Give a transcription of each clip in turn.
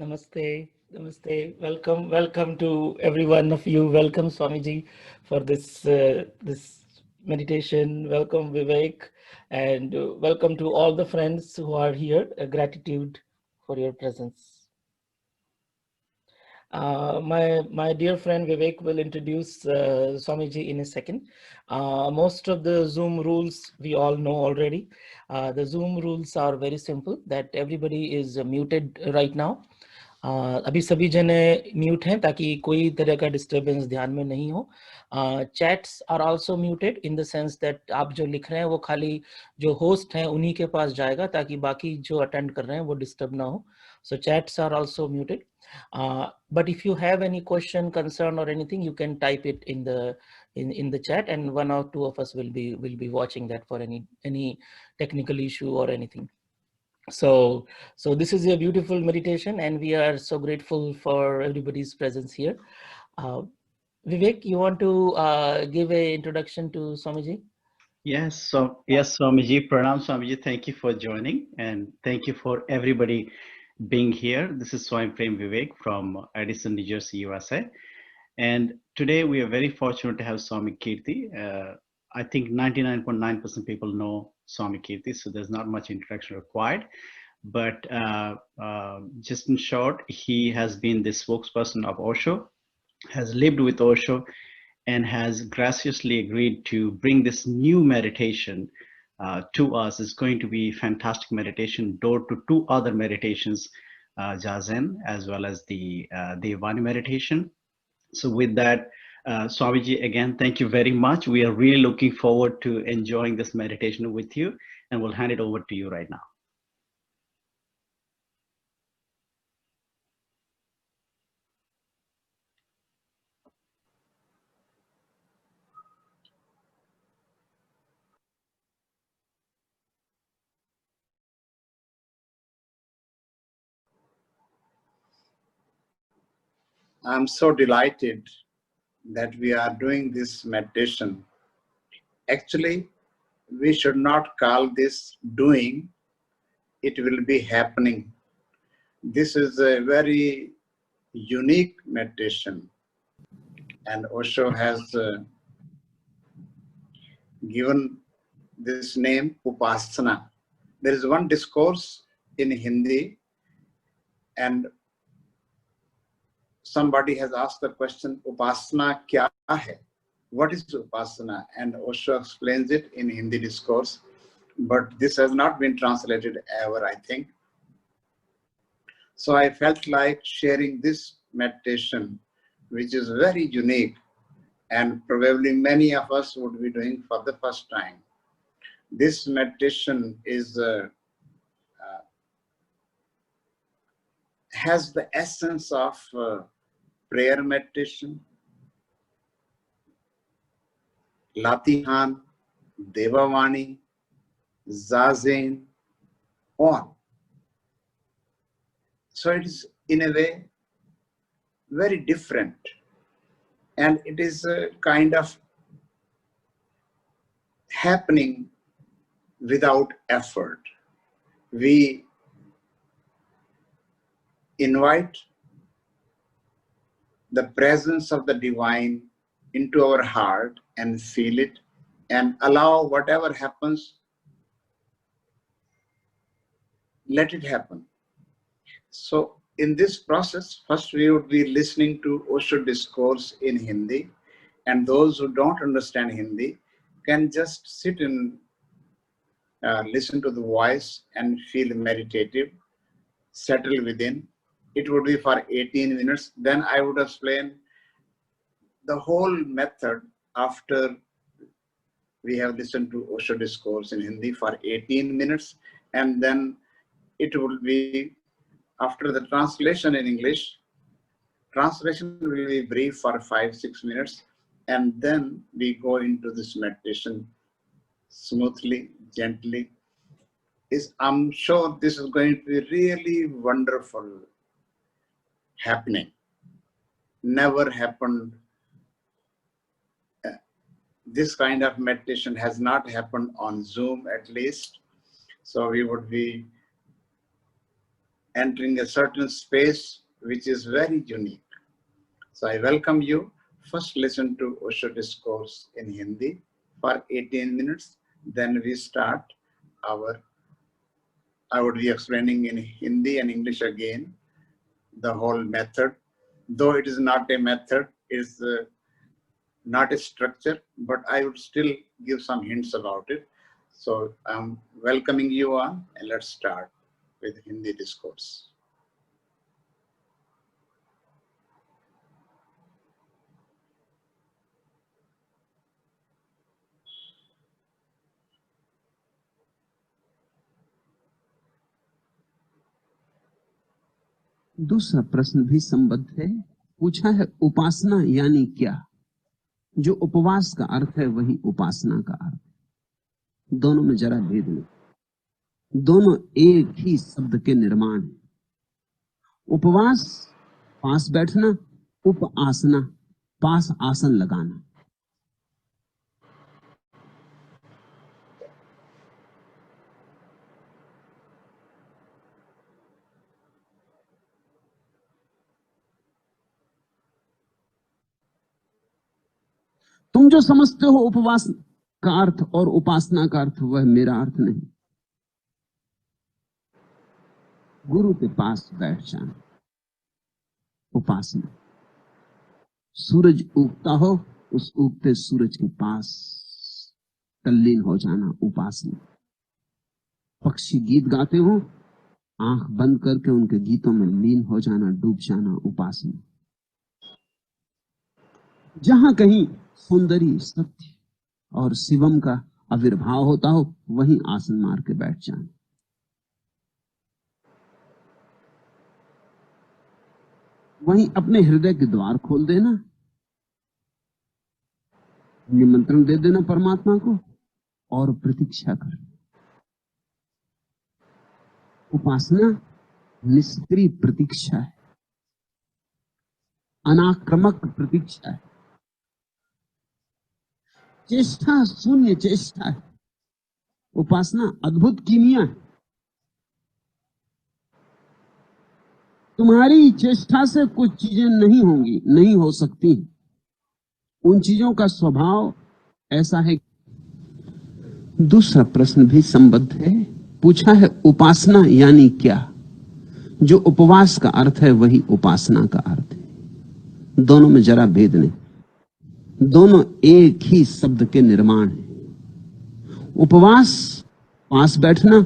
Namaste, namaste. Welcome to every one of you. Welcome, Swamiji, for this meditation. Welcome, Vivek, and welcome to all the friends who are here. Gratitude for your presence. My dear friend Vivek will introduce Swamiji in a second. Most of the Zoom rules we all know already. The Zoom rules are very simple. That everybody is muted right now. अभी सभी जने mute हैं ताकि कोई तरह का disturbance ध्यान में नहीं हो. Chats are also muted in the sense that आप जो लिख रहे हैं वो खाली जो होस्ट हैं उन्हीं के पास जाएगा ताकि बाकी जो अटेंड कर रहे हैं वो डिस्टर्ब ना हो. So chats are also muted. But if you have any question, concern, or anything, you can type it in the chat, and one or two of us will be watching that for any technical issue or anything. So this is a beautiful meditation, and we are so grateful for everybody's presence here. Uh, Vivek, you want to give a introduction to Swamiji? Yes, Swamiji, Pranam Swamiji, thank you for joining and thank you for everybody being here. This is Swami Prem Vivek from Addison, New Jersey, USA. And today we are very fortunate to have Swami Kirti. I think 99.9% people know Swami Kirti, so there's not much introduction required. But just in short, he has been the spokesperson of Osho, has lived with Osho, and has graciously agreed to bring this new meditation to us. It's going to be fantastic meditation, door to two other meditations, Zazen as well as the Devani meditation. So with that, Swamiji, again, thank you very much. We are really looking forward to enjoying this meditation with you, and we'll hand it over to you right now. I'm so delighted that we are doing this meditation. Actually, we should not call this doing, it will be happening. This is a very unique meditation, and Osho has given this name Upasana. There is one discourse in Hindi, and somebody has asked the question, Upasana kya hai? What is Upasana? And Osho explains it in Hindi discourse, but this has not been translated ever, I think. So I felt like sharing this meditation, which is very unique, and probably many of us would be doing for the first time. This meditation is has the essence of prayer meditation, Latihan, Devavani, Zazen, on. So it is in a way very different, and it is a kind of happening without effort. We invite the presence of the divine into our heart and feel it, and allow whatever happens, let it happen. So in this process, first we would be listening to Osho discourse in Hindi, and those who don't understand Hindi can just sit and listen to the voice and feel meditative, settle within. It would be for 18 minutes. Then I would explain the whole method after we have listened to Osho discourse in Hindi for 18 minutes. And then it will be, after the translation in English, translation will be brief for 5-6 minutes. And then we go into this meditation smoothly, gently. I'm sure this is going to be really wonderful happening. Never happened. This kind of meditation has not happened on Zoom, at least. So we would be entering a certain space which is very unique. So I welcome you. First listen to Osho discourse in Hindi for 18 minutes. Then we start I would be explaining in Hindi and English again the whole method. Though it is not a method, it's not a structure, but I would still give some hints about it. So I'm welcoming you on, and let's start with Hindi discourse. दूसरा प्रश्न भी संबद्ध है। पूछा है उपासना यानी क्या? जो उपवास का अर्थ है वही उपासना का अर्थ है। दोनों में जरा भेद नहीं, दोनों एक ही शब्द के निर्माण है। उपवास पास बैठना, उपासना पास आसन लगाना। तुम जो समझते हो उपवास का अर्थ और उपासना का अर्थ, वह मेरा अर्थ नहीं। गुरु के पास बैठ जाना उपासना। सूरज उगता हो, उस उगते सूरज के पास तल्लीन हो जाना उपासना। पक्षी गीत गाते हो, आंख बंद करके उनके गीतों में लीन हो जाना, डूब जाना उपासना। जहां कहीं सौंदर्य, सत्य और शिवम का आविर्भाव होता हो, वहीं आसन मार के बैठ जाना। वहीं अपने हृदय के द्वार खोल देना, निमंत्रण दे देना परमात्मा को और प्रतीक्षा करना। उपासना निष्क्रिय प्रतीक्षा है, अनाक्रमक प्रतीक्षा है, चेष्टा शून्य चेष्टा है। उपासना अद्भुत कीमिया है। तुम्हारी चेष्टा से कुछ चीजें नहीं होंगी, नहीं हो सकती। उन चीजों का स्वभाव ऐसा है। दूसरा प्रश्न भी संबद्ध है। पूछा है उपासना यानी क्या? जो उपवास का अर्थ है वही उपासना का अर्थ है। दोनों में जरा भेद नहीं, दोनों एक ही शब्द के निर्माण है। उपवास पास बैठना,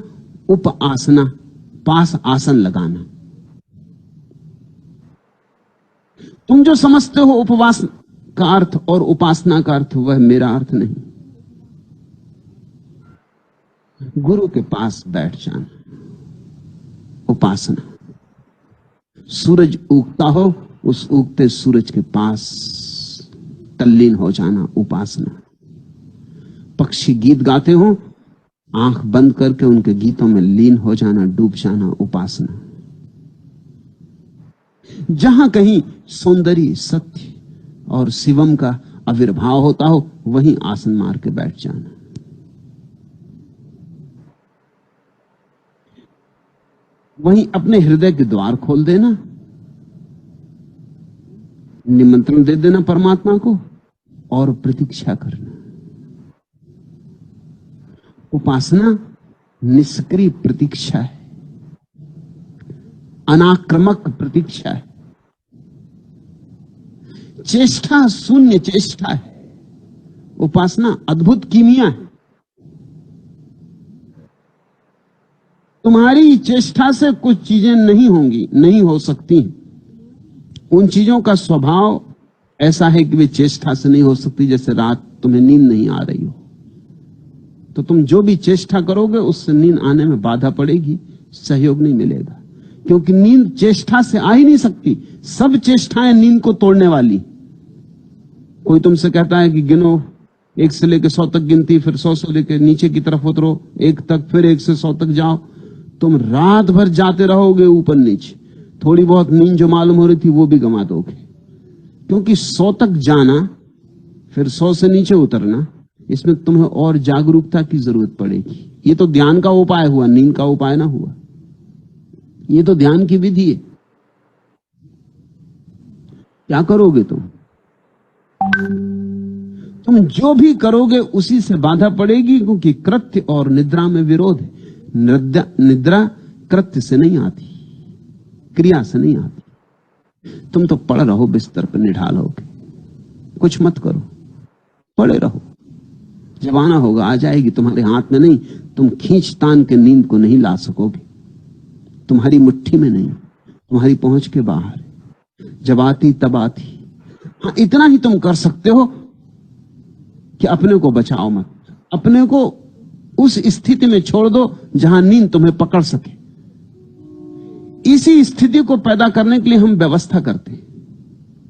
उपासना पास आसन लगाना। तुम जो समझते हो उपवास का अर्थ और उपासना का अर्थ, वह मेरा अर्थ नहीं। गुरु के पास बैठ जाना उपासना। सूरज उगता हो, उस उगते सूरज के पास तल्लीन हो जाना उपासना। पक्षी गीत गाते हो, आंख बंद करके उनके गीतों में लीन हो जाना, डूब जाना उपासना। जहां कहीं सौंदर्य, सत्य और शिवम का आविर्भाव होता हो, वहीं आसन मार के बैठ जाना। वहीं अपने हृदय के द्वार खोल देना, निमंत्रण दे देना परमात्मा को और प्रतीक्षा करना। उपासना निष्क्रिय प्रतीक्षा है, अनाक्रमक प्रतीक्षा है, चेष्टा शून्य चेष्टा है। उपासना अद्भुत कीमिया है। तुम्हारी चेष्टा से कुछ चीजें नहीं होंगी, नहीं हो सकती। उन चीजों का स्वभाव ऐसा है कि वे चेष्टा से नहीं हो सकती। जैसे रात तुम्हें नींद नहीं आ रही हो, तो तुम जो भी चेष्टा करोगे उससे नींद आने में बाधा पड़ेगी, सहयोग नहीं मिलेगा। क्योंकि नींद चेष्टा से आ ही नहीं सकती। सब चेष्टाएं नींद को तोड़ने वाली। कोई तुमसे कहता है कि गिनो, 1 से लेकर 100 तक गिनती, फिर 100 से लेकर नीचे की तरफ उतरो 1 तक, फिर 1 से 100 तक जाओ। तुम रात भर जाते रहोगे ऊपर नीचे। थोड़ी बहुत नींद जो मालूम हो रही थी वो भी गंवा दोगे। क्योंकि 100 तक जाना, फिर 100 से नीचे उतरना, इसमें तुम्हें और जागरूकता की जरूरत पड़ेगी। ये तो ध्यान का उपाय हुआ, नींद का उपाय ना हुआ। ये तो ध्यान की विधि है। क्या करोगे तुम जो भी करोगे उसी से बाधा पड़ेगी, क्योंकि कृत्य और निद्रा में विरोध है। निद्रा कृत्य से नहीं आती, क्रिया से नहीं आती। तुम तो पड़ रहो बिस्तर पर निढाल होके, कुछ मत करो, पड़े रहो। जब आना होगा आ जाएगी, तुम्हारे हाथ में नहीं। तुम खींच तान के नींद को नहीं ला सकोगे, तुम्हारी मुट्ठी में नहीं, तुम्हारी पहुंच के बाहर है। जब आती तब आती। हाँ, इतना ही तुम कर सकते हो कि अपने को बचाओ मत, अपने को उस स्थिति में छोड़ दो जहां नींद तुम्हें पकड़ सके। इसी स्थिति को पैदा करने के लिए हम व्यवस्था करते हैं।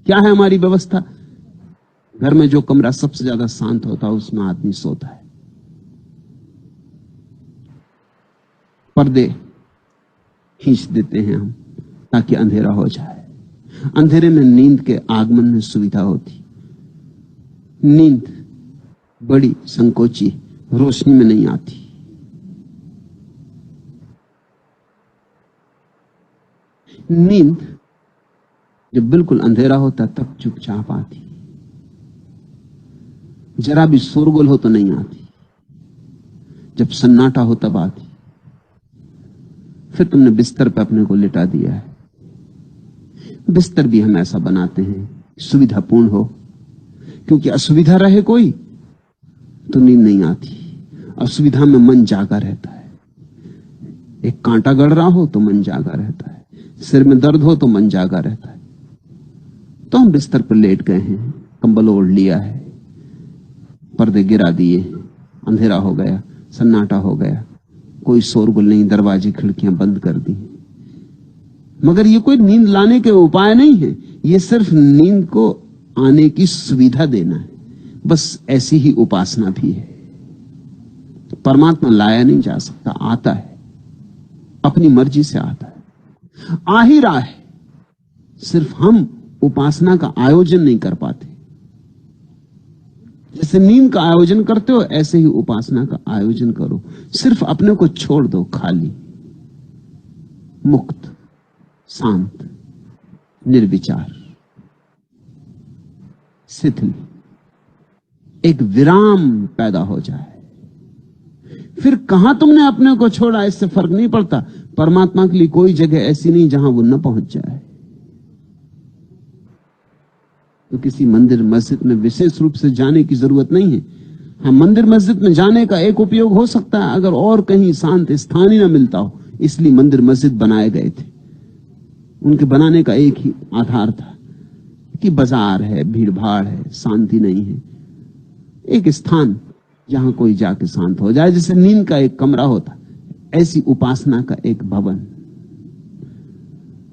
क्या है हमारी व्यवस्था? घर में जो कमरा सबसे ज्यादा शांत होता है उसमें आदमी सोता है। पर्दे खींच देते हैं हम ताकि अंधेरा हो जाए। अंधेरे में नींद के आगमन में सुविधा होती। नींद बड़ी संकोची, रोशनी में नहीं आती। नींद जब बिल्कुल अंधेरा होता तब चुपचाप आती, जरा भी शोरगुल हो तो नहीं आती। जब सन्नाटा हो तब आती। फिर तुमने बिस्तर पर अपने को लिटा दिया है। बिस्तर भी हम ऐसा बनाते हैं सुविधापूर्ण हो, क्योंकि असुविधा रहे कोई तो नींद नहीं आती। असुविधा में मन जागा रहता है। एक कांटा गड़ रहा हो तो मन जागा रहता है, सिर में दर्द हो तो मन जागा रहता है। तो हम बिस्तर पर लेट गए हैं, कंबल ओढ़ लिया है, पर्दे गिरा दिए, अंधेरा हो गया, सन्नाटा हो गया, कोई शोरगुल नहीं, दरवाजे खिड़कियां बंद कर दी। मगर ये कोई नींद लाने के उपाय नहीं है, ये सिर्फ नींद को आने की सुविधा देना है। बस ऐसी ही उपासना भी है। परमात्मा लाया नहीं जा सकता, आता है, अपनी मर्जी से आता है, आ ही रहा है। सिर्फ हम उपासना का आयोजन नहीं कर पाते। जैसे नींद का आयोजन करते हो ऐसे ही उपासना का आयोजन करो। सिर्फ अपने को छोड़ दो, खाली, मुक्त, शांत, निर्विचार, शिथिल, एक विराम पैदा हो जाए। फिर कहां तुमने अपने को छोड़ा इससे फर्क नहीं पड़ता। परमात्मा के लिए कोई जगह ऐसी नहीं जहां वो न पहुंच जाए। तो किसी मंदिर मस्जिद में विशेष रूप से जाने की जरूरत नहीं है। हाँ, मंदिर मस्जिद में जाने का एक उपयोग हो सकता है अगर और कहीं शांत स्थान ही ना मिलता हो, इसलिए मंदिर मस्जिद बनाए गए थे। उनके बनाने का एक ही आधार था कि बाजार है, भीड़ भाड़ है, शांति नहीं है। एक स्थान जहां कोई जाके शांत हो जाए। जैसे नींद का एक कमरा होता, ऐसी उपासना का एक भवन।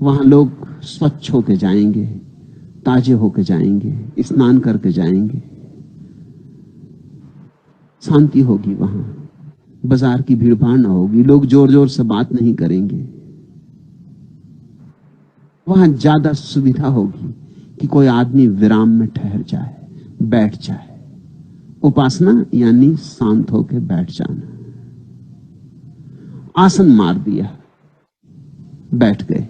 वहां लोग स्वच्छ होके जाएंगे, ताजे होके जाएंगे, स्नान करके जाएंगे, शांति होगी वहां, बाजार की भीड़ भाड़ ना होगी, लोग जोर जोर से बात नहीं करेंगे। वहां ज्यादा सुविधा होगी कि कोई आदमी विराम में ठहर जाए, बैठ जाए। उपासना यानी शांत होके बैठ जाना। आसन मार दिया, बैठ गए,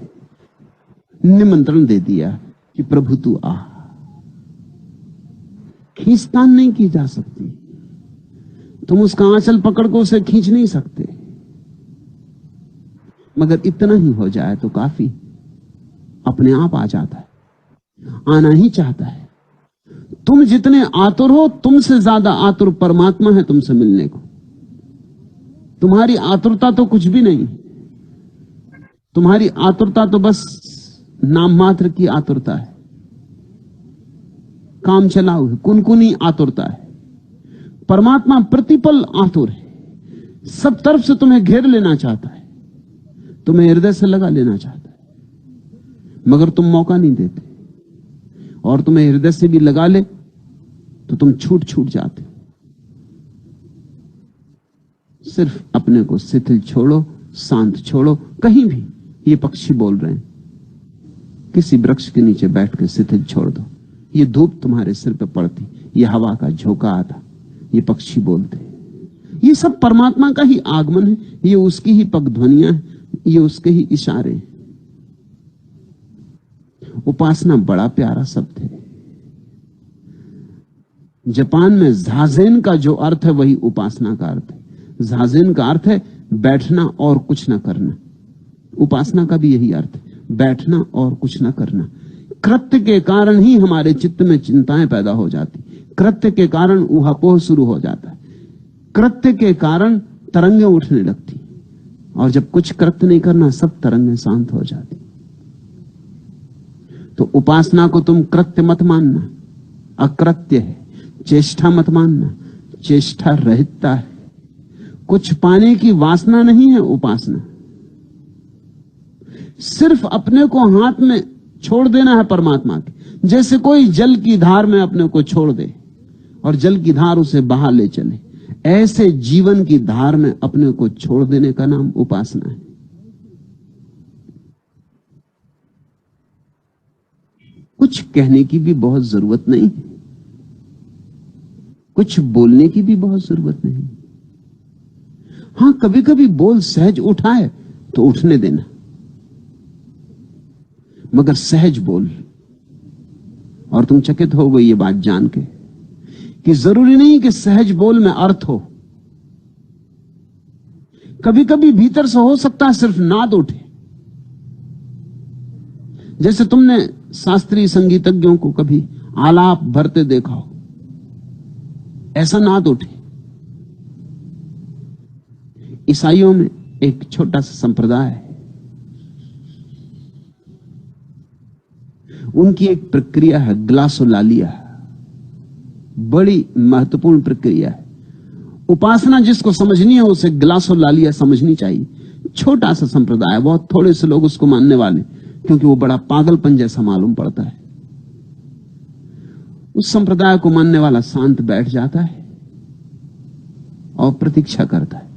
निमंत्रण दे दिया कि प्रभु तू आ। खींचतान नहीं की जा सकती। तुम उसका आंचल पकड़ को उसे खींच नहीं सकते, मगर इतना ही हो जाए तो काफी। अपने आप आ जाता है, आना ही चाहता है। तुम जितने आतुर हो, तुमसे ज्यादा आतुर परमात्मा है तुमसे मिलने को। तुम्हारी आतुरता तो कुछ भी नहीं। तुम्हारी आतुरता तो बस नाम मात्र की आतुरता है, काम चलाऊ है, कुनकुनी आतुरता है। परमात्मा प्रतिपल आतुर है, सब तरफ से तुम्हें घेर लेना चाहता है, तुम्हें हृदय से लगा लेना चाहता है, मगर तुम मौका नहीं देते। और तुम्हें हृदय से भी लगा ले तो तुम छूट जाते हो। सिर्फ अपने को शिथिल छोड़ो, शांत छोड़ो। कहीं भी, ये पक्षी बोल रहे हैं, किसी वृक्ष के नीचे बैठ के शिथिल छोड़ दो। ये धूप तुम्हारे सिर पे पड़ती, ये हवा का झोंका आता, ये पक्षी बोलते, ये सब परमात्मा का ही आगमन है, ये उसकी ही पगध्वनियां हैं। ये उसके ही इशारे हैं। उपासना बड़ा प्यारा शब्द है। जापान में ज़ाज़ेन का जो अर्थ है वही उपासना का अर्थ है। ज़ाज़ेन का अर्थ है बैठना और कुछ ना करना। उपासना का भी यही अर्थ है, बैठना और कुछ ना करना। कृत्य के कारण ही हमारे चित्त में चिंताएं पैदा हो जाती, कृत्य के कारण ऊहापोह शुरू हो जाता है, कृत्य के कारण तरंगें उठने लगती, और जब कुछ कृत्य नहीं करना सब तरंगें शांत हो जाती। तो उपासना को तुम कृत्य मत मानना, अकृत्य है। चेष्टा मत मानना, चेष्टा रहितता है। कुछ पाने की वासना नहीं है उपासना, सिर्फ अपने को हाथ में छोड़ देना है परमात्मा के। जैसे कोई जल की धार में अपने को छोड़ दे और जल की धार उसे बहा ले चले, ऐसे जीवन की धार में अपने को छोड़ देने का नाम उपासना है। कुछ कहने की भी बहुत जरूरत नहीं है, कुछ बोलने की भी बहुत जरूरत नहीं। हां, कभी कभी बोल सहज उठाए तो उठने देना, मगर सहज बोल। और तुम चकित हो गई ये बात जान के कि जरूरी नहीं कि सहज बोल में अर्थ हो। कभी कभी भीतर से हो सकता है सिर्फ नाद उठे। जैसे तुमने शास्त्रीय संगीतज्ञों को कभी आलाप भरते देखा हो, ऐसा नाद उठे। ईसाइयों में एक छोटा सा संप्रदाय है, उनकी एक प्रक्रिया है ग्लासोलालिया, बड़ी महत्वपूर्ण प्रक्रिया है। उपासना जिसको समझनी है उसे ग्लासोलालिया समझनी चाहिए। छोटा सा संप्रदाय, बहुत थोड़े से लोग उसको मानने वाले, क्योंकि वो बड़ा पागलपन जैसा मालूम पड़ता है। उस संप्रदाय को मानने वाला शांत बैठ जाता है और प्रतीक्षा करता है।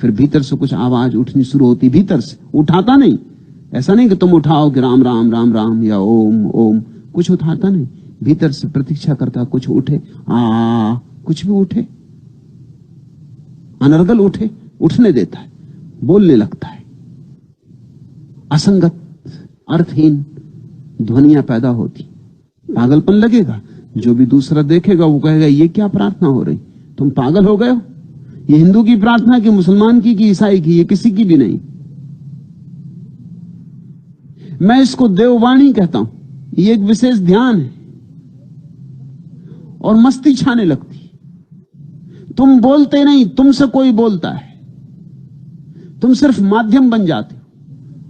फिर भीतर से कुछ आवाज उठनी शुरू होती, भीतर से, उठाता नहीं। ऐसा नहीं कि तुम उठाओ कि राम राम राम राम या ओम ओम, कुछ उठाता नहीं, भीतर से प्रतीक्षा करता कुछ उठे। कुछ भी उठे, अनर्गल उठे, उठने देता है, बोलने लगता है। असंगत अर्थहीन ध्वनियां पैदा होती, पागलपन लगेगा। जो भी दूसरा देखेगा वो कहेगा ये क्या प्रार्थना हो रही, तुम पागल हो गए हो। ये हिंदू की प्रार्थना की, मुसलमान की, कि ईसाई की, ये किसी की भी नहीं। मैं इसको देववाणी कहता हूं। ये एक विशेष ध्यान है और मस्ती छाने लगती। तुम बोलते नहीं, तुमसे कोई बोलता है, तुम सिर्फ माध्यम बन जाते हो।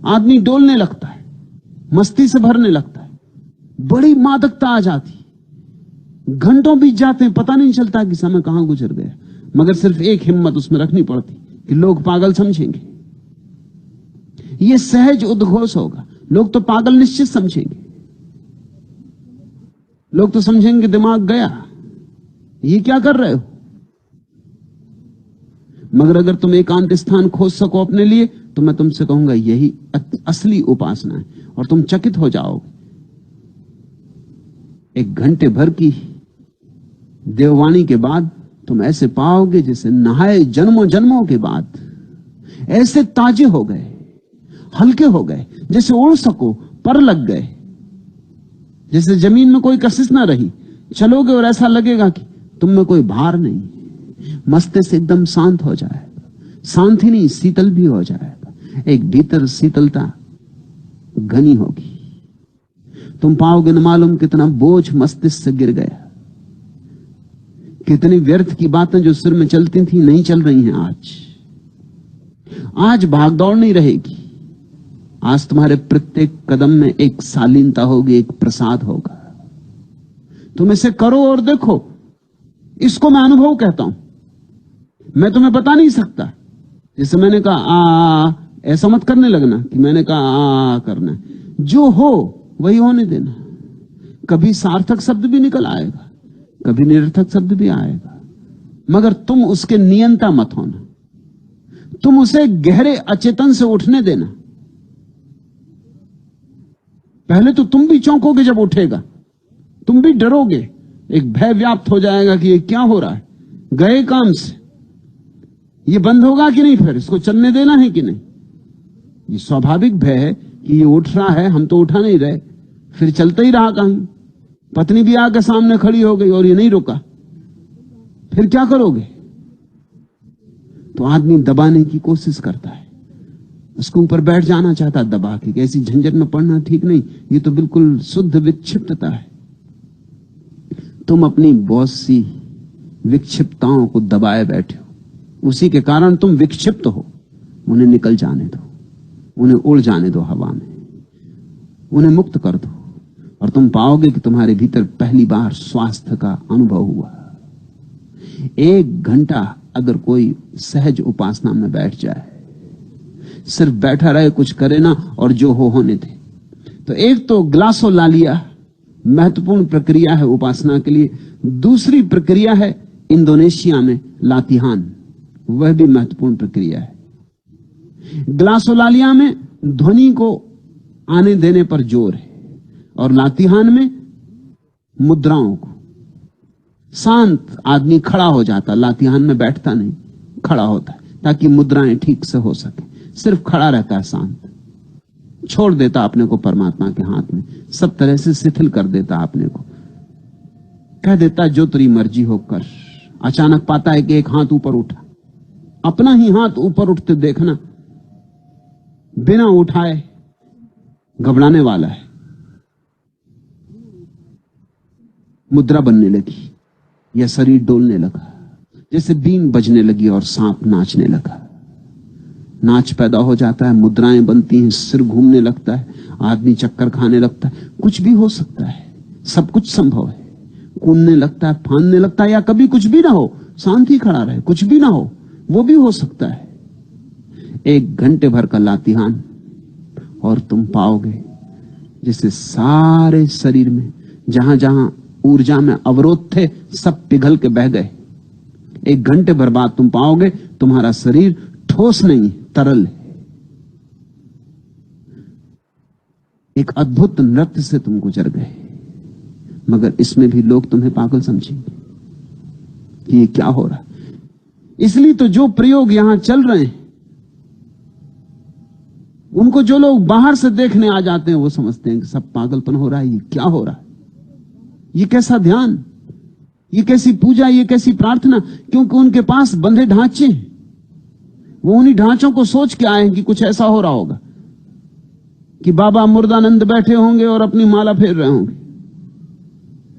आदमी डोलने लगता है, मस्ती से भरने लगता है, बड़ी मादकता आ जाती। घंटों बीत जाते हैं, पता नहीं चलता कि समय कहां गुजर गया। मगर सिर्फ एक हिम्मत उसमें रखनी पड़ती कि लोग पागल समझेंगे। ये सहज उद्घोष होगा, लोग तो पागल निश्चित समझेंगे। लोग तो समझेंगे दिमाग गया, ये क्या कर रहे हो। मगर अगर तुम एकांत स्थान खोज सको अपने लिए, तो मैं तुमसे कहूंगा यही असली उपासना है, और तुम चकित हो जाओगे। एक घंटे भर की देववाणी के बाद तुम ऐसे पाओगे जैसे नहाए जन्मों जन्मों के बाद। ऐसे ताजे हो गए, हल्के हो गए, जैसे उड़ सको, पर लग गए, जैसे जमीन में कोई कशिश ना रही। चलोगे और ऐसा लगेगा कि तुम में कोई भार नहीं, मस्तिष्क एकदम शांत हो जाएगा। शांति नहीं, शीतल भी हो जाएगा। एक भीतर शीतलता घनी होगी। तुम पाओगे न मालूम कितना बोझ मस्तिष्क से गिर गया। कितनी व्यर्थ की बातें जो सिर में चलती थी नहीं चल रही हैं आज भागदौड़ नहीं रहेगी। आज तुम्हारे प्रत्येक कदम में एक शालीनता होगी, एक प्रसाद होगा। तुम इसे करो और देखो। इसको मैं अनुभव कहता हूं, मैं तुम्हें बता नहीं सकता। जैसे मैंने कहा ऐसा मत करने लगना कि मैंने कहा करना है। जो हो वही होने देना। कभी सार्थक शब्द भी निकल आएगा, कभी निरर्थक शब्द भी आएगा, मगर तुम उसके नियंता मत होना। तुम उसे गहरे अचेतन से उठने देना। पहले तो तुम भी चौंकोगे जब उठेगा, तुम भी डरोगे, एक भय व्याप्त हो जाएगा कि ये क्या हो रहा है। गए काम से ये बंद होगा कि नहीं, फिर इसको चलने देना है कि नहीं। ये स्वाभाविक भय है कि ये उठ रहा है, हम तो उठा नहीं रहे, फिर चलता ही रहा कहीं। पत्नी भी आके सामने खड़ी हो गई और ये नहीं रुका, फिर क्या करोगे? तो आदमी दबाने की कोशिश करता है, उसके ऊपर बैठ जाना चाहता है दबा के, ऐसी झंझट में पड़ना ठीक नहीं, ये तो बिल्कुल शुद्ध विक्षिप्तता है। तुम अपनी बहुत सी विक्षिप्तताओं को दबाए बैठे हो, उसी के कारण तुम विक्षिप्त हो। उन्हें निकल जाने दो, उन्हें उड़ जाने दो हवा में, उन्हें मुक्त कर दो, और तुम पाओगे कि तुम्हारे भीतर पहली बार स्वास्थ्य का अनुभव हुआ। 1 घंटा अगर कोई सहज उपासना में बैठ जाए, सिर्फ बैठा रहे, कुछ करे ना, और जो हो होने दे, तो एक तो ग्लासोलालिया महत्वपूर्ण प्रक्रिया है उपासना के लिए। दूसरी प्रक्रिया है इंडोनेशिया में लातिहान, वह भी महत्वपूर्ण प्रक्रिया है। ग्लासोलालिया में ध्वनि को आने देने पर जोर है, और लातिहान में मुद्राओं को। शांत आदमी खड़ा हो जाता, लातिहान में बैठता नहीं, खड़ा होता है ताकि मुद्राएं ठीक से हो सके। सिर्फ खड़ा रहता है, शांत, छोड़ देता अपने को परमात्मा के हाथ में, सब तरह से शिथिल कर देता अपने को, कह देता जो तेरी मर्जी हो कर। अचानक पाता है कि एक हाथ ऊपर उठा, अपना ही हाथ ऊपर उठते देखना बिना उठाए घबराने वाला है। मुद्रा बनने लगी या शरीर डोलने लगा, जैसे बीन बजने लगी और सांप नाचने लगा। नाच पैदा हो जाता है, मुद्राएं बनती हैं, सिर घूमने लगता है, आदमी चक्कर खाने लगता है। कुछ भी हो सकता है, सब कुछ संभव है। कूदने लगता है, फांदने लगता है, या कभी कुछ भी ना हो, शांति खड़ा रहे, कुछ भी ना हो, वो भी हो सकता है। 1 घंटे भर का लातिहान और तुम पाओगे जैसे सारे शरीर में जहां जहां ऊर्जा में अवरोध थे सब पिघल के बह गए। 1 घंटे भर बाद तुम पाओगे तुम्हारा शरीर ठोस नहीं, तरल है। एक अद्भुत नृत्य से तुम गुजर गए, मगर इसमें भी लोग तुम्हें पागल समझेंगे कि ये क्या हो रहा है। इसलिए तो जो प्रयोग यहां चल रहे हैं, उनको जो लोग बाहर से देखने आ जाते हैं वो समझते हैं कि सब पागलपन हो रहा है, ये क्या हो रहा है, ये कैसा ध्यान, ये कैसी पूजा, ये कैसी प्रार्थना। क्योंकि उनके पास बंधे ढांचे, वो उन्हीं ढांचों को सोच के आए हैं कि कुछ ऐसा हो रहा होगा कि बाबा मुर्दानंद बैठे होंगे और अपनी माला फेर रहे होंगे।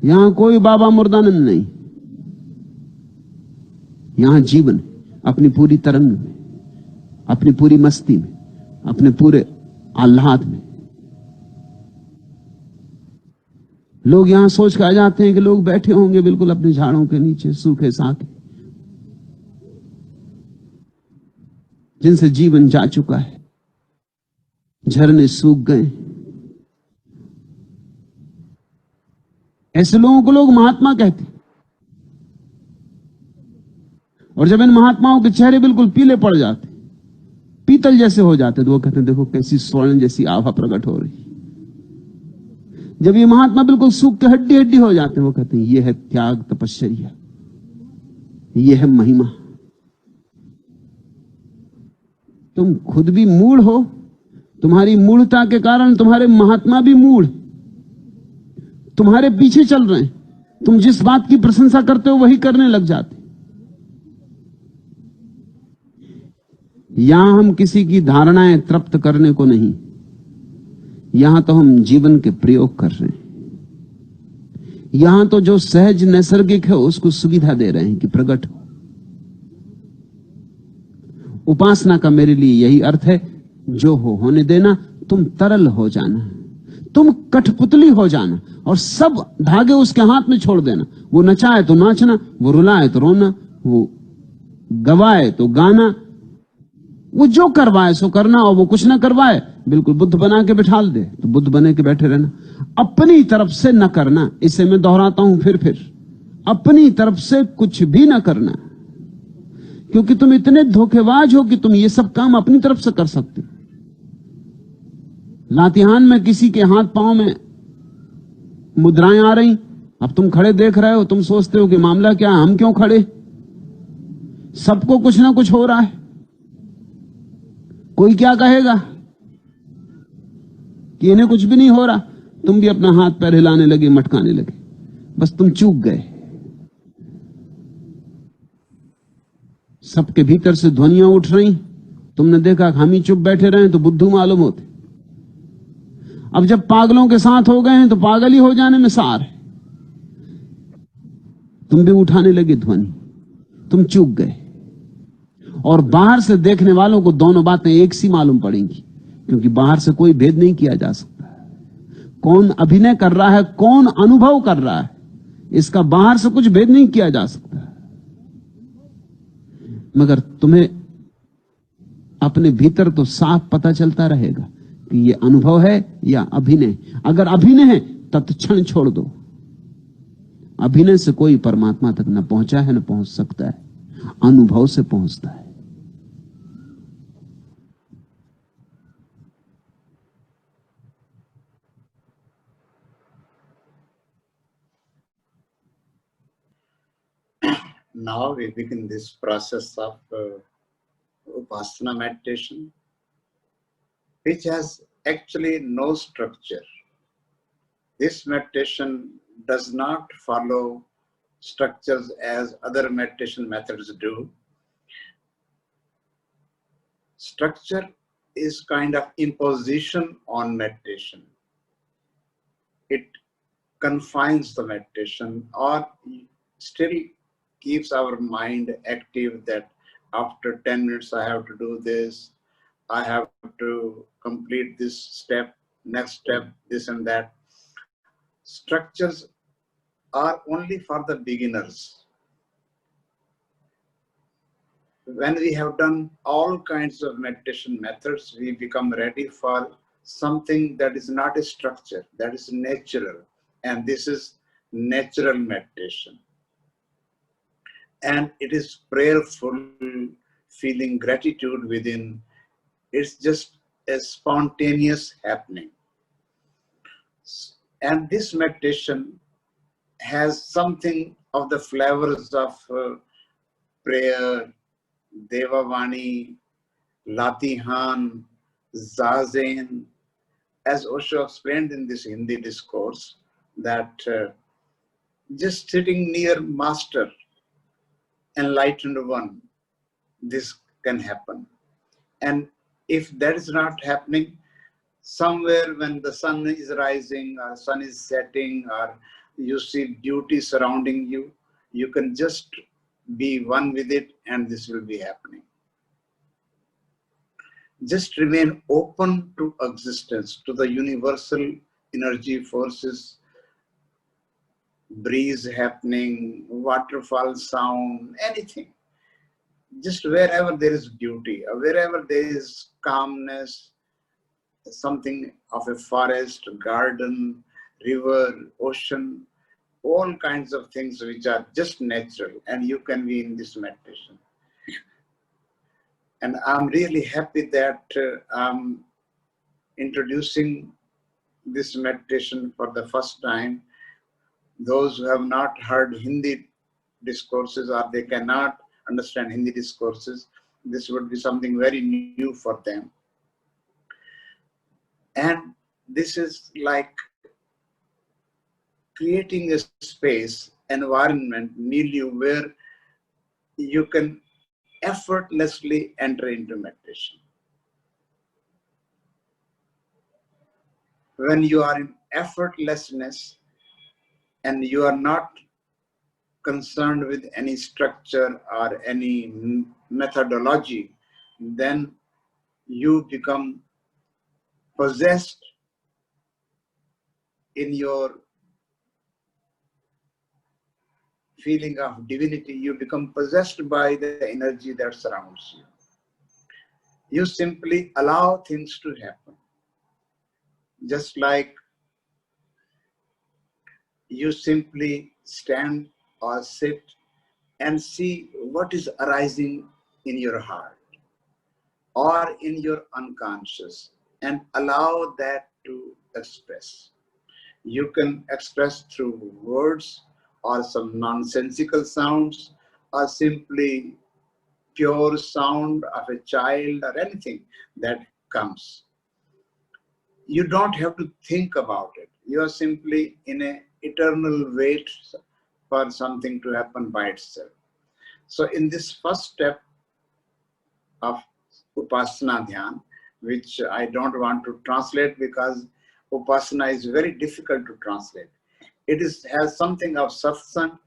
यहां कोई बाबा मुर्दानंद नहीं, यहां जीवन अपनी पूरी तरंग में, अपनी पूरी मस्ती में, अपने पूरे आह्लाद में। लोग यहां सोच के आ जाते हैं कि लोग बैठे होंगे बिल्कुल अपने झाड़ों के नीचे, सूखे साके, जिनसे जीवन जा चुका है, झरने सूख गए। ऐसे लोगों को लोग महात्मा कहते, और जब इन महात्माओं के चेहरे बिल्कुल पीले पड़ जाते, पीतल जैसे हो जाते, तो वो कहते हैं देखो कैसी स्वर्ण जैसी आभा प्रकट हो रही। जब ये महात्मा बिल्कुल सूख के हड्डी हड्डी हो जाते हैं, वो कहते हैं ये है त्याग, तपश्चर्या, ये है महिमा। तुम खुद भी मूढ़ हो, तुम्हारी मूढ़ता के कारण तुम्हारे महात्मा भी मूढ़, तुम्हारे पीछे चल रहे हैं। तुम जिस बात की प्रशंसा करते हो वही करने लग जाते। यहां हम किसी की धारणाएं तृप्त करने को नहीं, यहां तो हम जीवन के प्रयोग कर रहे हैं। यहां तो जो सहज नैसर्गिक है उसको सुविधा दे रहे हैं कि प्रकट हो। उपासना का मेरे लिए यही अर्थ है, जो हो होने देना, तुम तरल हो जाना, तुम कठपुतली हो जाना, और सब धागे उसके हाथ में छोड़ देना। वो नचाए तो नाचना, वो रुलाए तो रोना, वो गवाए तो गाना, वो जो करवाए सो करना, और वो कुछ ना करवाए बिल्कुल बुद्ध बना के बिठाल दे तो बुद्ध बने के बैठे रहना। अपनी तरफ से न करना, इसे मैं दोहराता हूं फिर अपनी तरफ से कुछ भी न करना, क्योंकि तुम इतने धोखेबाज हो कि तुम ये सब काम अपनी तरफ से कर सकते हो। लातिहान में किसी के हाथ पांव में मुद्राएं आ रही, अब तुम खड़े देख रहे हो, तुम सोचते हो कि मामला क्या है, हम क्यों खड़े, सबको कुछ ना कुछ हो रहा है, कोई क्या कहेगा, कि इन्हें कुछ भी नहीं हो रहा, तुम भी अपना हाथ पैर हिलाने लगे, मटकाने लगे, बस तुम चूक गए। सबके भीतर से ध्वनियां उठ रही, तुमने देखा हम ही चुप बैठे रहे तो बुद्धू मालूम होते। अब जब पागलों के साथ हो गए हैं तो पागल ही हो जाने में सार है। तुम भी उठाने लगे ध्वनि, तुम चूक गए। और बाहर से देखने वालों को दोनों बातें एक सी मालूम पड़ेंगी, क्योंकि बाहर से कोई भेद नहीं किया जा सकता। कौन अभिनय कर रहा है, कौन अनुभव कर रहा है, इसका बाहर से कुछ भेद नहीं किया जा सकता। मगर तुम्हें अपने भीतर तो साफ पता चलता रहेगा कि ये अनुभव है या अभिनय। अगर अभिनय है तत्क्षण छोड़ दो। अभिनय से कोई परमात्मा तक न पहुंचा है, न पहुंच सकता है, अनुभव से पहुंचता है। Now we begin this process of Upasana meditation, which has actually no structure. This meditation does not follow structures as other meditation methods do. Structure is kind of imposition on meditation. It confines the meditation, or still keeps our mind active that after 10 minutes I have to do this, I have to complete this step, next step, this and that. Structures are only for the beginners. When we have done all kinds of meditation methods, we become ready for something that is not a structure, that is natural. And this is natural meditation. And it is prayerful, feeling gratitude within. It's just a spontaneous happening. And this meditation has something of the flavors of prayer, Devavani, Latihan, Zazen. As Osho explained in this Hindi discourse, that just sitting near Master, enlightened one, this can happen. And if that is not happening, somewhere when the sun is rising or sun is setting or you see beauty surrounding you, you can just be one with it and this will be happening. Just remain open to existence, to the universal energy forces, breeze happening, waterfall sound, anything. Just wherever there is beauty, or wherever there is calmness, something of a forest, garden, river, ocean, all kinds of things which are just natural, and you can be in this meditation. And I'm really happy that I'm introducing this meditation for the first time. Those who have not heard Hindi discourses or they cannot understand Hindi discourses, this would be something very new for them. And this is like creating a space, environment, milieu where you can effortlessly enter into meditation. When you are in effortlessness and you are not concerned with any structure or any methodology, then you become possessed in your feeling of divinity. You become possessed by the energy that surrounds you. You simply allow things to happen. Just like you simply stand or sit and see what is arising in your heart or in your unconscious and allow that to express. You can express through words or some nonsensical sounds or simply pure sound of a child or anything that comes. you don't have to think about it. You are simply in an eternal wait for something to happen by itself. So in this first step of Upasana Dhyan, which I don't want to translate because Upasana is very difficult to translate. It has something of satsang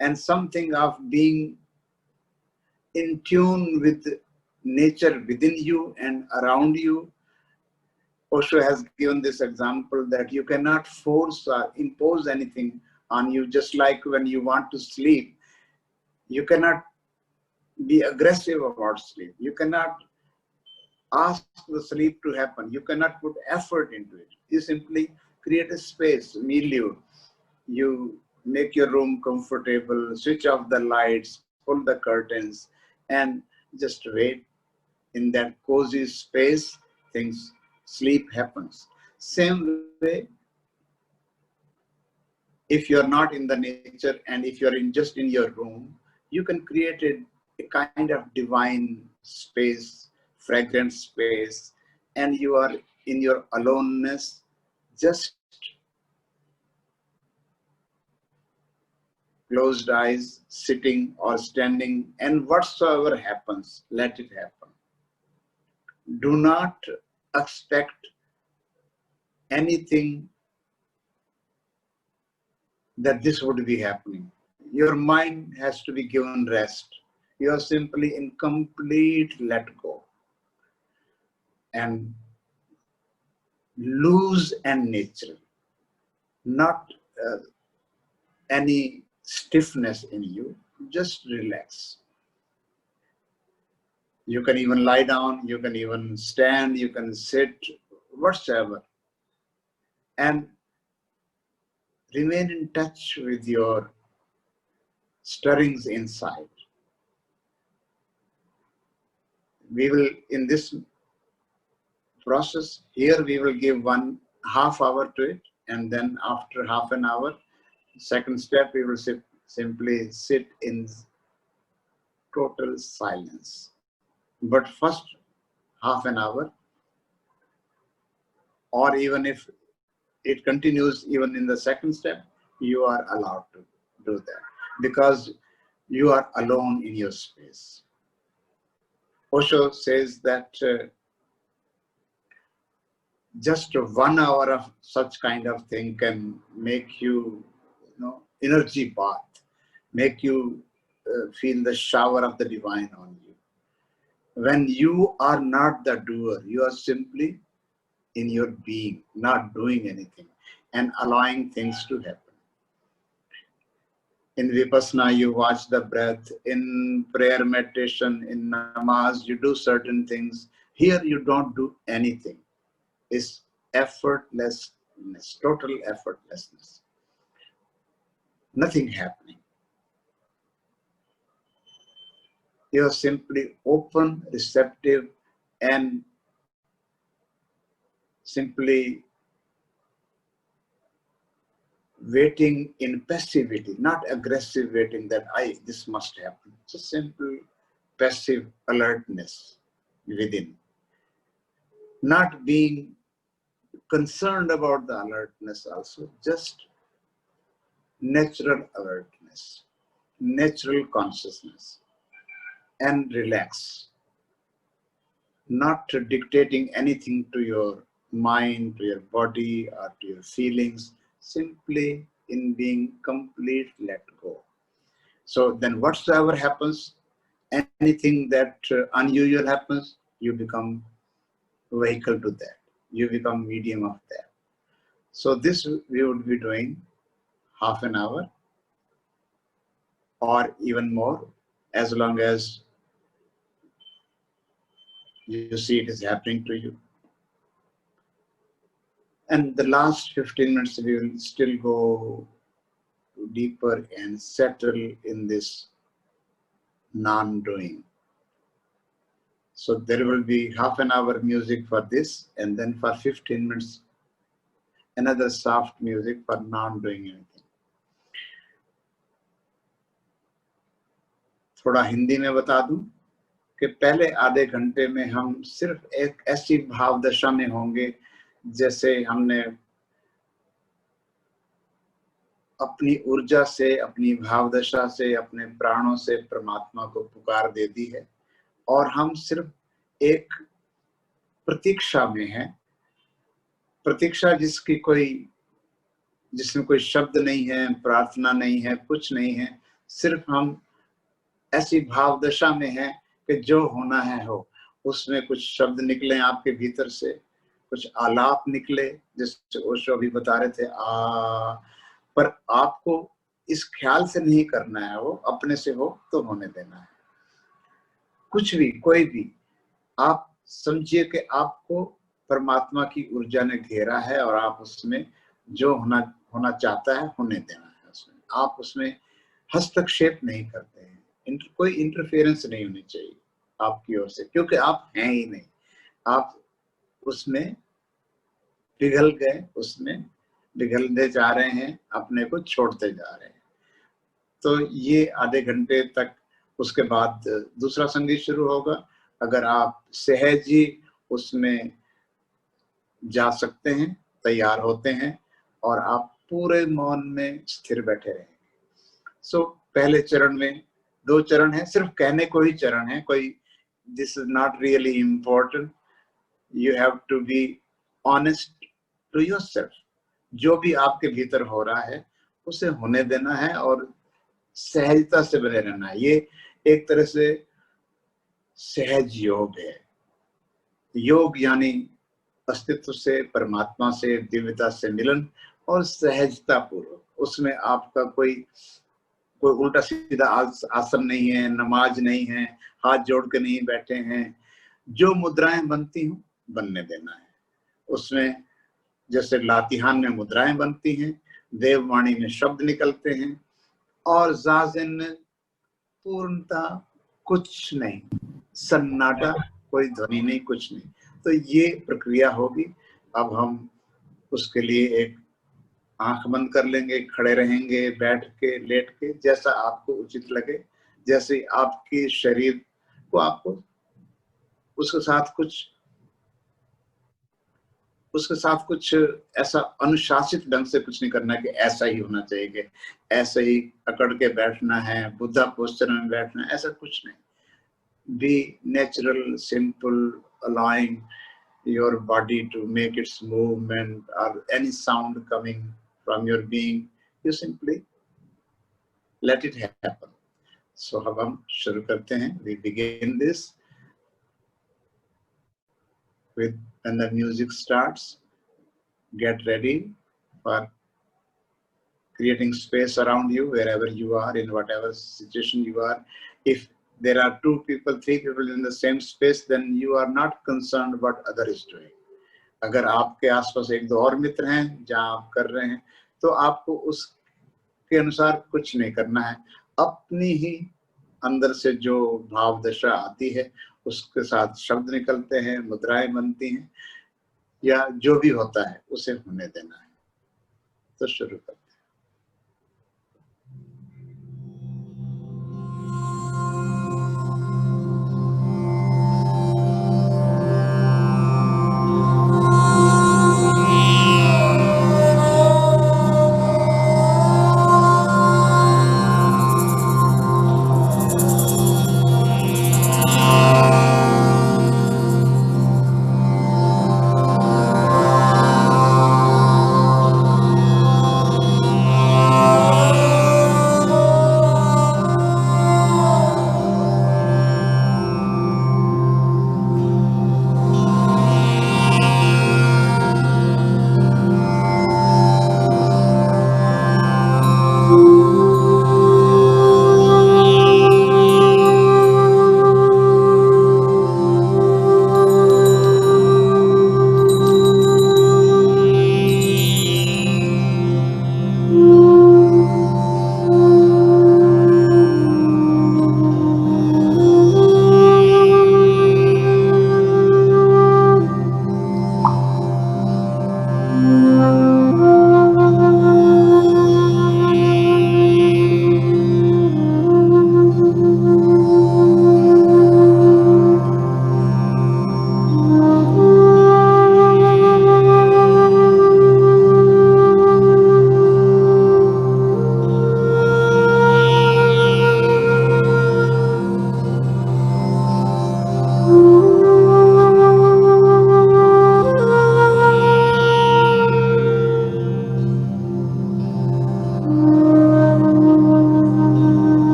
and something of being in tune with nature within you and around you. Osho has given this example that you cannot force or impose anything on you, just like when you want to sleep. You cannot be aggressive about sleep. You cannot ask the sleep to happen. You cannot put effort into it. You simply create a space, milieu. You make your room comfortable, switch off the lights, pull the curtains, and just wait. In that cozy space, sleep happens. Same way, if you're not in the nature and if you're just in your room, you can create a kind of divine space, fragrant space, and you are in your aloneness, just closed eyes, sitting or standing, and whatsoever happens, let it happen. Do not expect anything that this would be happening. Your mind has to be given rest. You are simply in complete let go and loose and natural, not any stiffness in you. Just relax. You can even lie down, you can even stand, you can sit, whatsoever. And remain in touch with your stirrings inside. We will, in this process, here we will give 1/2 hour to it, and then after half an hour, second step, we will simply sit in total silence. But first half an hour, or even if it continues even in the second step, you are allowed to do that because you are alone in your space. Osho says that just 1 hour of such kind of thing can make you, energy bath, make you feel the shower of the divine on you. When you are not the doer, you are simply in your being, not doing anything and allowing things to happen. In Vipassana, you watch the breath. In prayer meditation, in namaz, you do certain things. Here, you don't do anything. It's effortlessness, total effortlessness. Nothing happening. You are simply open, receptive, and simply waiting in passivity, not aggressive waiting that this must happen. It's a simple passive alertness within. Not being concerned about the alertness also, just natural alertness, natural consciousness, and relax. Not dictating anything to your mind, to your body, or to your feelings, simply in being complete let go. So then whatsoever happens, anything that unusual happens, you become vehicle to that. You become medium of that. So this we would be doing half an hour or even more, as long as you see it is happening to you. And the last 15 minutes, we will still go deeper and settle in this non-doing. So there will be half an hour music for this, and then for 15 minutes, another soft music for non-doing anything. थोड़ा हिंदी में बता दूं कि पहले आधे घंटे में हम सिर्फ एक ऐसी भाव दशा में होंगे जैसे हमने अपनी ऊर्जा से, अपनी भाव दशा से, अपने प्राणों से परमात्मा को पुकार दे दी है, और हम सिर्फ एक प्रतीक्षा में हैं। प्रतीक्षा जिसमें कोई शब्द नहीं है, प्रार्थना नहीं है, कुछ नहीं है, सिर्फ हम ऐसी भाव दशा में हैं कि जो होना है हो। उसमें कुछ शब्द निकले आपके भीतर से, कुछ आलाप निकले, जैसे ओशो अभी बता रहे थे पर आपको इस ख्याल से नहीं करना है, वो अपने से हो तो होने देना है। कुछ भी, कोई भी, आप समझिए कि आपको परमात्मा की ऊर्जा ने घेरा है और आप उसमें जो होना चाहता है होने देना है। उसमें आप उसमें हस्तक्षेप नहीं करते हैं, कोई इंटरफेरेंस नहीं होनी चाहिए आपकी ओर से, क्योंकि आप हैं ही नहीं। आप उसमें पिघल गए, उसमें पिघलते जा रहे हैं, अपने को छोड़ते जा रहे हैं। तो ये आधे घंटे तक, उसके बाद दूसरा संगीत शुरू होगा। अगर आप सहज ही उसमें जा सकते हैं, तैयार होते हैं, और आप पूरे मौन में स्थिर बैठे रहेंगे। पहले चरण में 2 चरण है, सिर्फ कहने को ही चरण है, कोई this is not really important. You have to be honest to yourself. जो भी आपके भीतर हो रहा है उसे होने देना है और सहजता से बने रहना है। ये एक तरह से सहज योग है। योग यानी अस्तित्व से, परमात्मा से, दिव्यता से मिलन और सहजता पूर्वक। उसमें आपका कोई उल्टा सीधा आसन नहीं है, नमाज नहीं है, हाथ जोड़ के नहीं बैठे हैं। जो मुद्राएं बनती हूँ बनने देना है। उसमें जैसे लातिहान में मुद्राएं बनती हैं, देववाणी में शब्द निकलते हैं, और जाजिन में पूर्णता कुछ नहीं, सन्नाटा, कोई ध्वनि नहीं, कुछ नहीं। तो ये प्रक्रिया होगी। अब हम उसके लिए एक आंख बंद कर लेंगे, खड़े रहेंगे, बैठ के, लेट के, जैसा आपको उचित लगे, जैसे आपके शरीर को आपको उसके साथ कुछ ऐसा अनुशासित ढंग से कुछ नहीं करना कि ऐसा ही होना चाहिए, कि ऐसे ही अकड़ के बैठना है, बुद्धा पोस्चर में बैठना है, ऐसा कुछ नहीं। Be natural, simple, allowing your body to make its movement or any sound coming from your being, you simply let it happen. So अब हम शुरू करते हैं। We begin this with, when the music starts, get ready for creating space around you wherever you are, in whatever situation you are. If there are 2 people, 3 people in the same space, then you are not concerned what other is doing. अगर आपके आसपास 1-2 और मित्र हैं जहां आप कर रहे हैं, तो आपको उसके अनुसार कुछ नहीं करना है। अपनी ही अंदर से जो भाव दशा आती है उसके साथ शब्द निकलते हैं, मुद्राएं बनती हैं, या जो भी होता है उसे होने देना है। तो शुरू करते हैं।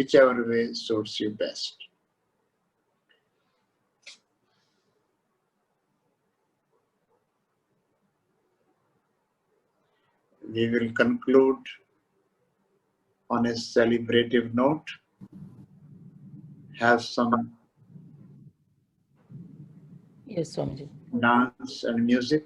whichever way suits you best. We will conclude on a celebrative note, have some Yes, Swamiji. dance and music.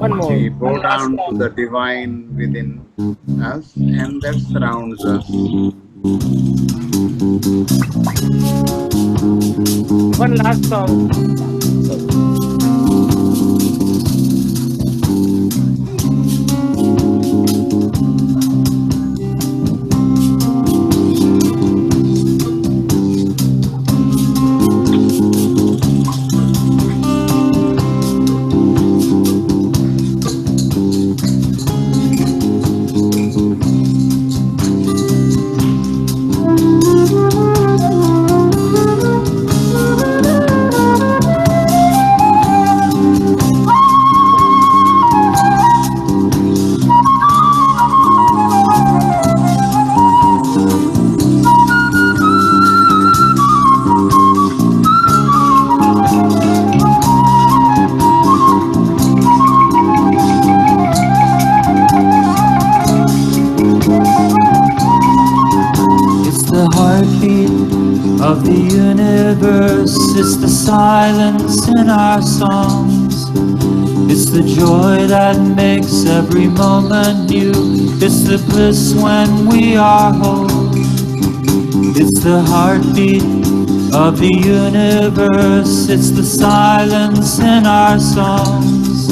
One more. We bow One last down to song. the divine within us, and that surrounds us. One last song. Of the universe, it's the silence in our songs. It's the joy that makes every moment new. It's the bliss when we are whole. It's the heartbeat of the universe. It's the silence in our songs.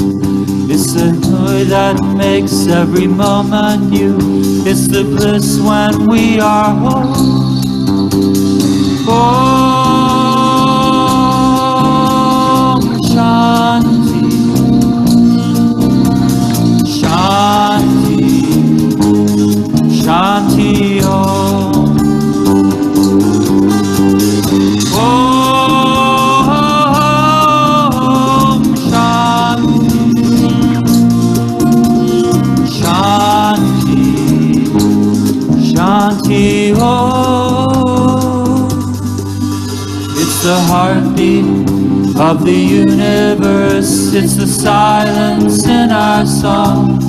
It's the joy that makes every moment new. It's the bliss when we are whole. Om Shanti, Shanti, Shanti Om. Om Shanti, Shanti, Shanti Om. It's the heartbeat of the universe. It's the silence in our songs.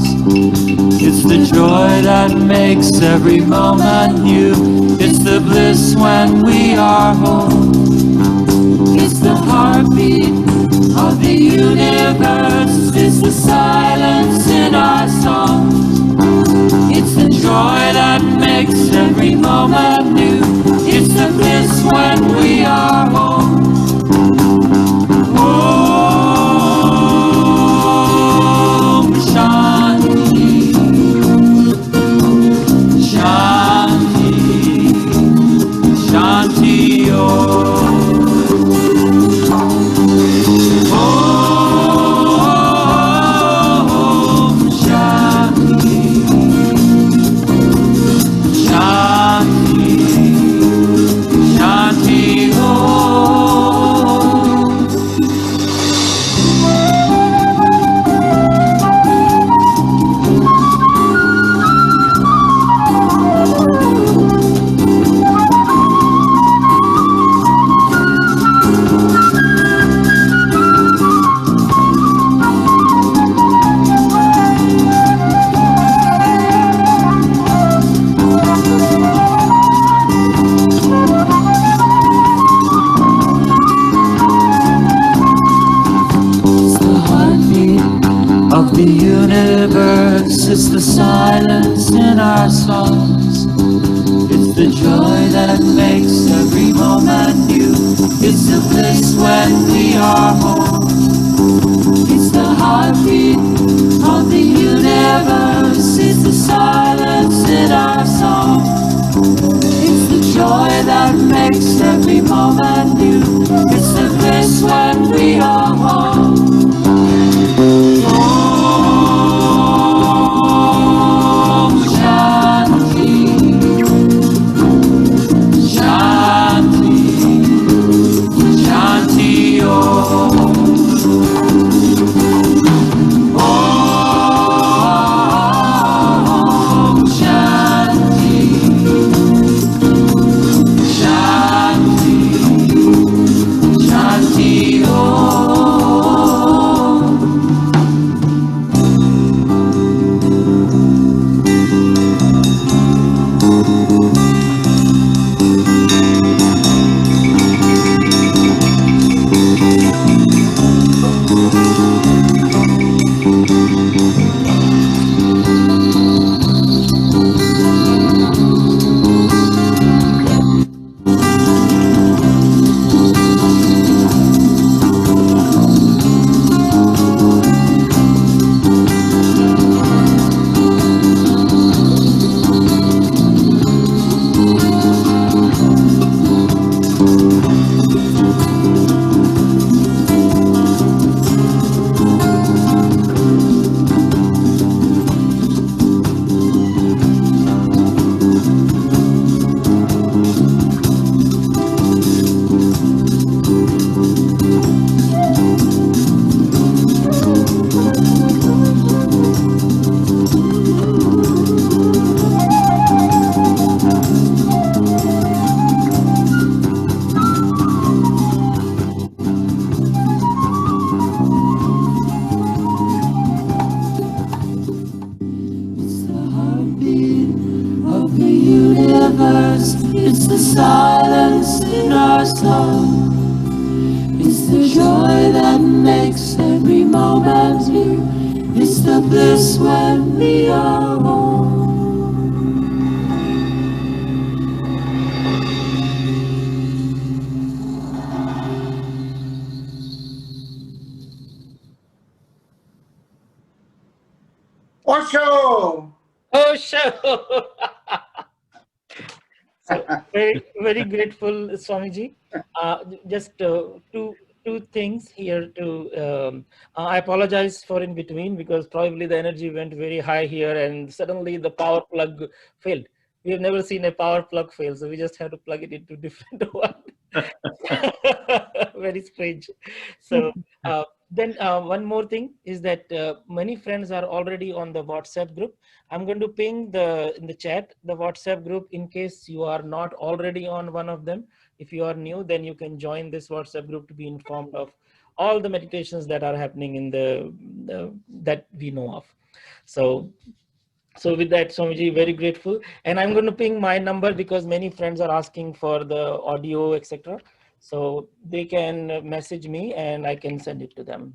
It's the joy that makes every moment new. It's the bliss when we are whole. It's the heartbeat of the universe. It's the silence in our songs. It's the joy that makes every moment new. It's the bliss when we are home. Om Shanti, Shanti, Shanti Om. Om Shanti, Shanti, Shanti Om. Of the universe, it's the silence in our songs. It's the joy that makes every moment new. It's the bliss when we are home. It's the heartbeat of the universe. It's the silence in our songs. It's the joy that makes every moment new. It's the bliss when we are home. Om Shanti, Shanti, Shanti Om. Om Shanti, Shanti, Shanti silence in our song. It's the joy that makes every moment new. It's the bliss when we are home. Osho! Oh, sure. So very, very grateful, Swamiji. Just two things here to. I apologize for in between because probably the energy went very high here and suddenly the power plug failed. We have never seen a power plug fail, so we just have to plug it into different one. Very strange. So then one more thing is that many friends are already on the WhatsApp group. I'm going to ping in the chat the WhatsApp group in case you are not already on one of them. If you are new, then you can join this WhatsApp group to be informed of all the meditations that are happening in the that we know of. So with that, Swamiji, very grateful. And I'm going to ping my number because many friends are asking for the audio, etc. So they can message me and I can send it to them.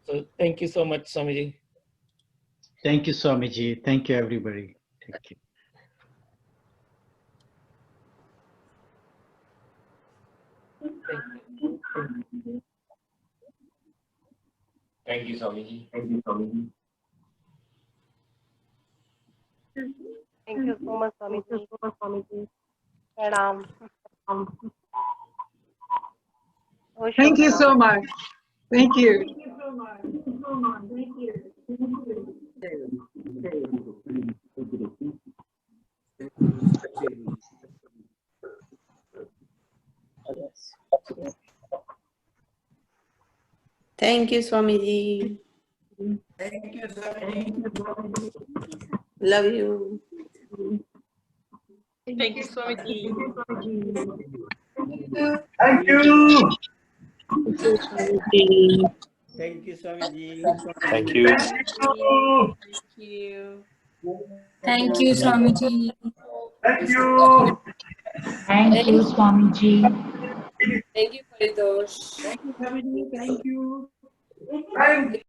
So thank you so much, Swamiji. Thank you, Swamiji. Thank you, everybody. Thank you. Thank you, Swamiji. Thank you, Swamiji. Thank you so much, Swamiji. Pranam. Thank you so much. Thank you. Thank you, Swamiji. Thank you, Swamiji. Love you. Thank you, Swamiji. Thank you. Thank you, Swamiji. Thank you. Thank you. Thank you, Swamiji. Thank you. Thank you, Swamiji. Thank you, Paridosh. Thank you, Swamiji. Thank you. Thank